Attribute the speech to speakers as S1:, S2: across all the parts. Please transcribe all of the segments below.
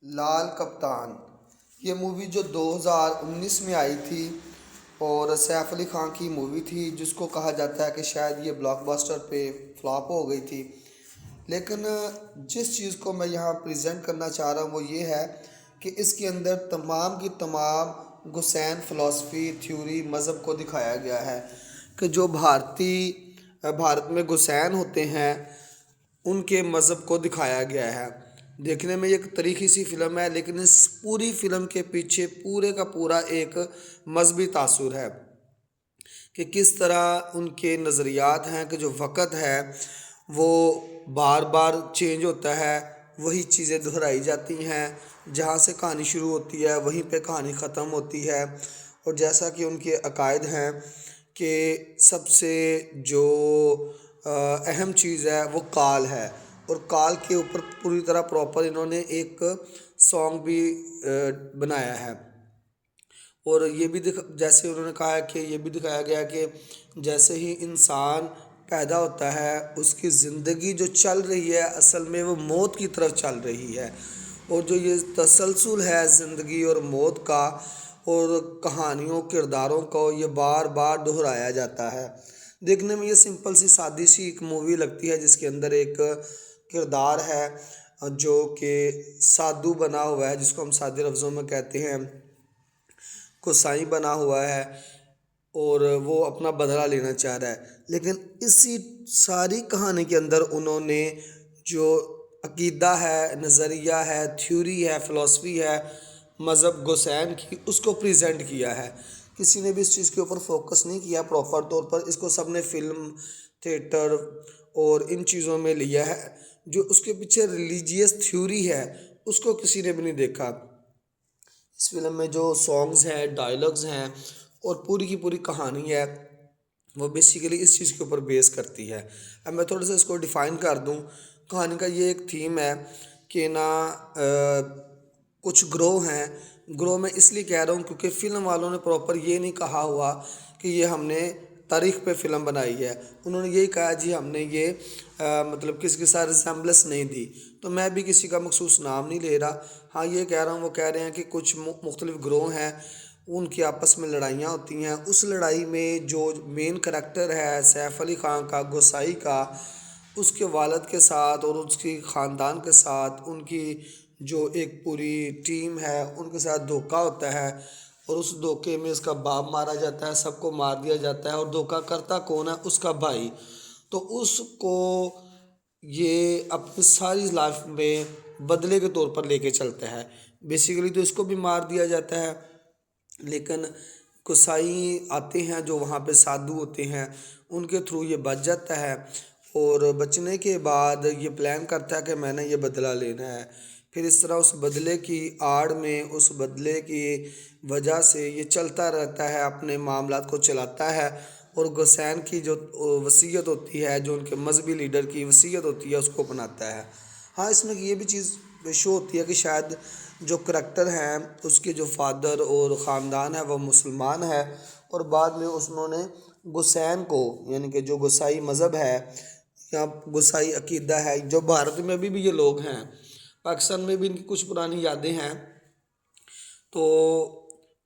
S1: لال کپتان، یہ مووی جو 2019 میں آئی تھی اور سیف علی خان کی مووی تھی، جس کو کہا جاتا ہے کہ شاید یہ بلاک باسٹر پہ فلاپ ہو گئی تھی۔ لیکن جس چیز کو میں یہاں پریزنٹ کرنا چاہ رہا ہوں وہ یہ ہے کہ اس کے اندر تمام کی تمام گسین فلسفی تھیوری مذہب کو دکھایا گیا ہے کہ جو بھارت میں گسین ہوتے ہیں ان کے مذہب کو دکھایا گیا ہے۔ دیکھنے میں ایک تاریخی سی فلم ہے، لیکن اس پوری فلم کے پیچھے پورے کا پورا ایک مذہبی تاثر ہے کہ کس طرح ان کے نظریات ہیں کہ جو وقت ہے وہ بار بار چینج ہوتا ہے، وہی چیزیں دہرائی جاتی ہیں، جہاں سے کہانی شروع ہوتی ہے وہیں پہ کہانی ختم ہوتی ہے۔ اور جیسا کہ ان کے عقائد ہیں کہ سب سے جو اہم چیز ہے وہ کال ہے، اور کال کے اوپر پوری طرح پراپر انہوں نے ایک سانگ بھی بنایا ہے۔ اور یہ بھی جیسے انہوں نے کہا ہے کہ یہ بھی دکھایا گیا کہ جیسے ہی انسان پیدا ہوتا ہے اس کی زندگی جو چل رہی ہے اصل میں وہ موت کی طرف چل رہی ہے، اور جو یہ تسلسل ہے زندگی اور موت کا اور کہانیوں کرداروں کو یہ بار بار دہرایا جاتا ہے۔ دیکھنے میں یہ سمپل سی سادی سی ایک مووی لگتی ہے، جس کے اندر ایک کردار ہے جو کہ سادھو بنا ہوا ہے، جس کو ہم سادے لفظوں میں کہتے ہیں کوسائی بنا ہوا ہے، اور وہ اپنا بدلہ لینا چاہ رہا ہے۔ لیکن اسی ساری کہانی کے اندر انہوں نے جو عقیدہ ہے، نظریہ ہے، تھیوری ہے، فلسفی ہے مذہب گوسین کی، اس کو پریزنٹ کیا ہے۔ کسی نے بھی اس چیز کے اوپر فوکس نہیں کیا پراپر طور پر، اس کو سب نے فلم تھیٹر اور ان چیزوں میں لیا ہے۔ جو اس کے پیچھے ریلیجیس تھیوری ہے اس کو کسی نے بھی نہیں دیکھا۔ اس فلم میں جو سانگز ہیں، ڈائلاگز ہیں اور پوری کی پوری کہانی ہے وہ بیسیکلی اس چیز کے اوپر بیس کرتی ہے۔ اب میں تھوڑا سا اس کو ڈیفائن کر دوں۔ کہانی کا یہ ایک تھیم ہے کہ کچھ گروہ ہیں، گروہ میں اس لیے کہہ رہا ہوں کیونکہ فلم والوں نے پراپر یہ نہیں کہا ہوا کہ یہ ہم نے تاریخ پہ فلم بنائی ہے، انہوں نے یہی کہا جی ہم نے یہ مطلب کسی کے ساتھ ریسمبلنس نہیں دی، تو میں بھی کسی کا مخصوص نام نہیں لے رہا۔ ہاں یہ کہہ رہا ہوں، وہ کہہ رہے ہیں کہ کچھ مختلف گروہ ہیں، ان کی آپس میں لڑائیاں ہوتی ہیں، اس لڑائی میں جو مین کریکٹر ہے سیف علی خان کا، گوسائی کا، اس کے والد کے ساتھ اور اس کی خاندان کے ساتھ ان کی جو ایک پوری ٹیم ہے ان کے ساتھ دھوکہ ہوتا ہے، اور اس دھوکے میں اس کا باپ مارا جاتا ہے، سب کو مار دیا جاتا ہے، اور دھوکہ کرتا کون ہے؟ اس کا بھائی۔ تو اس کو یہ اپنی ساری لائف میں بدلے کے طور پر لے کے چلتا ہے۔ بیسیکلی تو اس کو بھی مار دیا جاتا ہے، لیکن قصائی آتے ہیں جو وہاں پہ سادھو ہوتے ہیں، ان کے تھرو یہ بچ جاتا ہے، اور بچنے کے بعد یہ پلان کرتا ہے کہ میں نے یہ بدلہ لینا ہے۔ پھر اس طرح اس بدلے کی آڑ میں، اس بدلے کی وجہ سے یہ چلتا رہتا ہے، اپنے معاملات کو چلاتا ہے، اور گوسین کی جو وصیت ہوتی ہے، جو ان کے مذہبی لیڈر کی وصیت ہوتی ہے، اس کو اپناتا ہے۔ ہاں اس میں یہ بھی چیز شو ہوتی ہے کہ شاید جو کریکٹر ہیں اس کے جو فادر اور خاندان ہے وہ مسلمان ہے، اور بعد میں انہوں نے گوسین کو، یعنی کہ جو گوسائی مذہب ہے یا گوسائی عقیدہ ہے، جو بھارت میں ابھی بھی یہ لوگ ہیں، پاکستان میں بھی ان کی کچھ پرانی یادیں ہیں، تو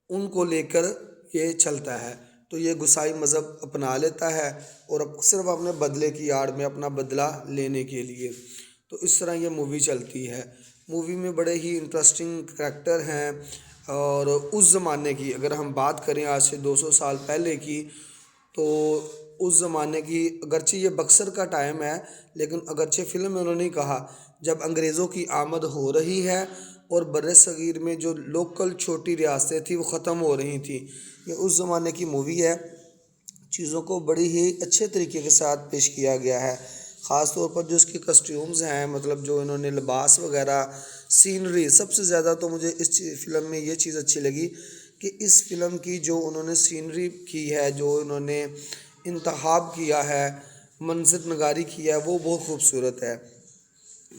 S1: ان کو لے کر یہ چلتا ہے۔ تو یہ گوسائی مذہب اپنا لیتا ہے، اور صرف اپنے بدلے کی آڑ میں، اپنا بدلہ لینے کے لیے۔ تو اس طرح یہ مووی چلتی ہے۔ مووی میں بڑے ہی انٹرسٹنگ کریکٹر ہیں، اور اس زمانے کی اگر ہم بات کریں آج سے 200 سال پہلے کی، تو اس زمانے کی، اگرچہ یہ بکسر کا ٹائم ہے لیکن اگرچہ فلم میں انہوں نے کہا جب انگریزوں کی آمد ہو رہی ہے اور بر صغیر میں جو لوکل چھوٹی ریاستیں تھیں وہ ختم ہو رہی تھیں، یہ اس زمانے کی مووی ہے۔ چیزوں کو بڑی ہی اچھے طریقے کے ساتھ پیش کیا گیا ہے، خاص طور پر جو اس کی کسٹیومز ہیں، مطلب جو انہوں نے لباس وغیرہ، سینری، سب سے زیادہ تو مجھے اس فلم میں یہ چیز اچھی لگی کہ اس فلم کی جو انہوں نے سینری کی ہے، جو انہوں نے انتخاب کیا ہے، منظر نگاری کی ہے، وہ بہت خوبصورت ہے۔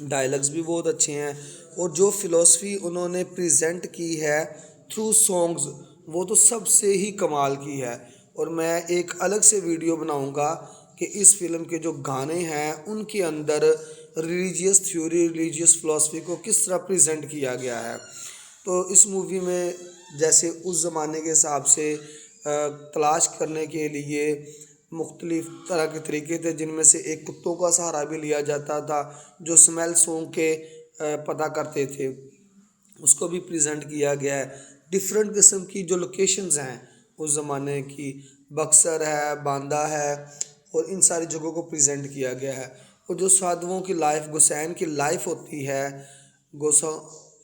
S1: ڈائلاگز بھی بہت اچھے ہیں، اور جو فلسفی انہوں نے پریزنٹ کی ہے تھرو سانگز، وہ تو سب سے ہی کمال کی ہے۔ اور میں ایک الگ سے ویڈیو بناؤں گا کہ اس فلم کے جو گانے ہیں ان کے اندر ریلیجیس تھیوری ریلیجیس فلاسفی کو کس طرح پریزنٹ کیا گیا ہے. تو اس مووی میں جیسے اس زمانے کے حساب سے تلاش کرنے کے لیے مختلف طرح کے طریقے تھے، جن میں سے ایک کتوں کا سہارا بھی لیا جاتا تھا جو اسمیل سونگھ کے پتہ کرتے تھے، اس کو بھی پریزنٹ کیا گیا ہے. ڈفرینٹ قسم کی جو لوکیشنز ہیں اس زمانے کی، بکسر ہے، باندہ ہے، اور ان ساری جگہوں کو پریزنٹ کیا گیا ہے. اور جو سادھوؤں کی لائف، گوسین کی لائف ہوتی ہے،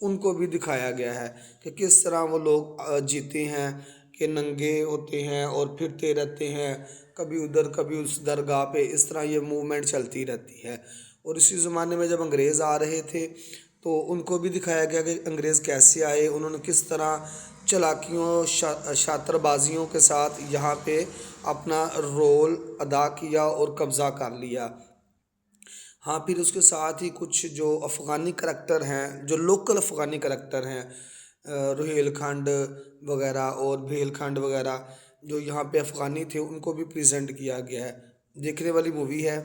S1: ان کو بھی دکھایا گیا ہے کہ کس طرح وہ لوگ جیتے ہیں، کہ ننگے ہوتے ہیں اور پھرتے رہتے ہیں، کبھی ادھر کبھی اس درگاہ پہ. اس طرح یہ موومنٹ چلتی رہتی ہے. اور اسی زمانے میں جب انگریز آ رہے تھے تو ان کو بھی دکھایا گیا کہ انگریز کیسے آئے، انہوں نے کس طرح چالاکیوں شاطر بازیوں کے ساتھ یہاں پہ اپنا رول ادا کیا اور قبضہ کر لیا. ہاں، پھر اس کے ساتھ ہی کچھ جو افغانی کریکٹر ہیں، جو لوکل افغانی کریکٹر ہیں، روہیل کھنڈ وغیرہ اور بھیل کھنڈ وغیرہ جو یہاں پہ افغانی تھے، ان کو بھی پریزنٹ کیا گیا ہے. دیکھنے والی مووی ہے.